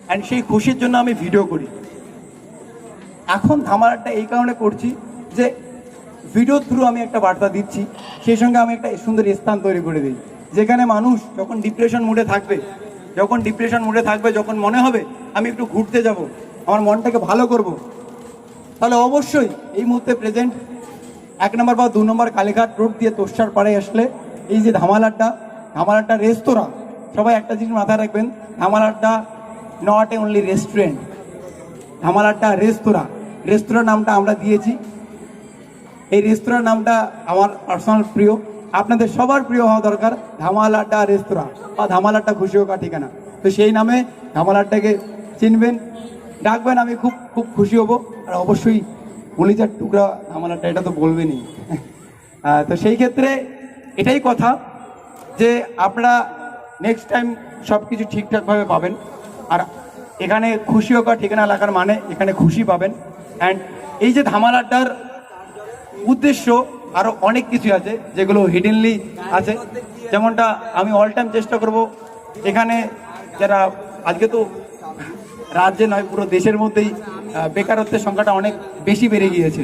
And সেই খুশির জন্য আমি ভিডিও করি। এখন ধামালাটা এই কারণে করছি যে ভিডিওর থ্রু আমি একটা বার্তা দিচ্ছি, সেই সঙ্গে আমি একটা সুন্দর স্থান তৈরি করে দিই, যেখানে মানুষ যখন ডিপ্রেশন মুডে থাকবে, যখন মনে হবে আমি একটু ঘুরতে যাব, আমার মনটাকে ভালো করব, তাহলে অবশ্যই এই মুহূর্তে প্রেজেন্ট 1 নম্বর বা 2 নম্বর কালীঘাট রোড দিয়ে তোষার পাড়ে আসলে এই যে ধামালাটা রেস্তোরাঁ, সবাই একটা জিনিস মাথায় রাখবেন, ধামালাটা নট এ অনলি রেস্টুরেন্ট, ধামালাটা রেস্তোরাঁ নামটা আমরা দিয়েছি। এই রেস্তোরাঁর নামটা আমার পার্সোনাল প্রিয়, আপনাদের সবার প্রিয় হওয়া দরকার, ধামালাটা রেস্তোরাঁ বা ধামালাটা খুশি হোক ঠিকানা। তো সেই নামে ধামালাটাকে চিনবেন, ডাকবেন, আমি খুব খুব খুশি হব। আর অবশ্যই কলিজার টুকরা ধামালাটা, এটা তো বলবেনই। তো সেই ক্ষেত্রে এটাই কথা যে আপনারা নেক্সট টাইম সব কিছু ঠিকঠাকভাবে পাবেন। আর এখানে খুশি হোক ঠিকানা লেখার মানে এখানে খুশি পাবেন। অ্যান্ড এই যে ধামালাটার উদ্দেশ্য আরও অনেক কিছু আছে যেগুলো হিডেনলি আছে, যেমনটা আমি অল টাইম চেষ্টা করব এখানে যারা আজকে তো রাজ্যে নয় পুরো দেশের মধ্যেই বেকারত্বের সংখ্যাটা অনেক বেশি বেড়ে গিয়েছে,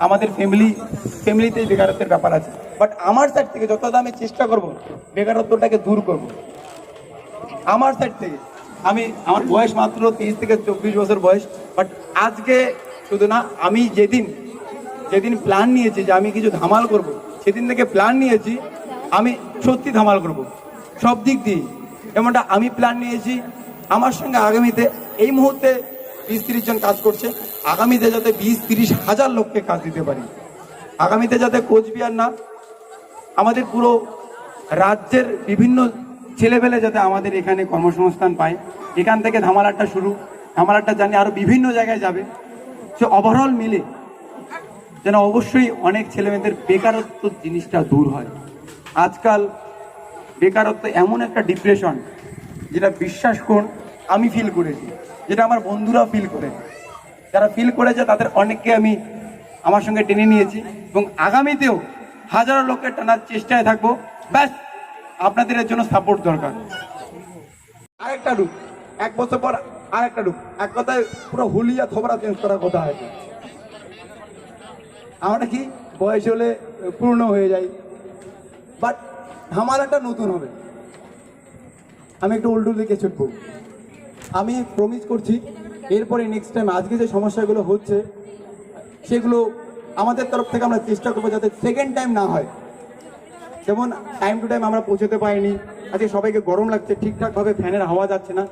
আমাদের ফ্যামিলিতেই বেকারত্বের ব্যাপার আছে, বাট আমার সাইড থেকে যতটা আমি চেষ্টা করব বেকারত্বটাকে দূর করব আমার সাইড থেকে। আমার বয়স মাত্র 30 থেকে 24 বছর বয়স, বাট আজকে শুধু না, আমি যেদিন প্ল্যান নিয়েছি যে আমি কিছু ধামাল করব, সেদিন থেকে প্ল্যান নিয়েছি আমি সত্যি ধামাল করব সব দিক দিয়ে। যেমনটা আমি প্ল্যান নিয়েছি, আমার সঙ্গে আগামীতে এই মুহূর্তে 20-30 জন কাজ করছে, আগামীতে যাতে 20-30 হাজার লোককে কাজ দিতে পারি, আগামীতে যাতে কোচবিহার না আমাদের পুরো রাজ্যের বিভিন্ন ছেলেপেলে যাতে আমাদের এখানে কর্মসংস্থান পায়। এখান থেকে ধামালাটা জানি আরও বিভিন্ন জায়গায় যাবে। সে ওভারঅল মিলে যেন অবশ্যই অনেক ছেলেমেয়েদের বেকারত্ব জিনিসটা দূর হয়। আজকাল বেকারত্ব এমন একটা ডিপ্রেশন, যেটা বিশ্বাস করুন আমি ফিল করেছি, যেটা আমার বন্ধুরা ফিল করে, যারা ফিল করেছে তাদের অনেককে আমি আমার সঙ্গে টেনে নিয়েছি, এবং আগামীতেও হাজারো লোকের টানার চেষ্টায় থাকবো। ব্যাস আপনাদের এর জন্য সাপোর্ট দরকার। আরেকটা রূপ, 1 বছর পর আরেকটা রূপ, এক কথায় পুরো হুলিয়া থবরা চেঞ্জ করার কথা আছে। আমরা কি বয়স হলে পূর্ণ হয়ে যায়, বাট ধামালাটা নতুন হবে। আমি একটু উল্টো দিকে ছুটবো, আমি প্রমিস করছি এরপরে নেক্সট টাইম আজকে যে সমস্যাগুলো হচ্ছে সেগুলো আমাদের তরফ থেকে আমরা চেষ্টা করবো যাতে সেকেন্ড টাইম না হয়। যেমন টাইম টু টাইম আমরা পৌঁছতে পারিনি, আজকে সবাইকে গরম লাগছে, ঠিকঠাকভাবে ফ্যানের হাওয়া যাচ্ছে না।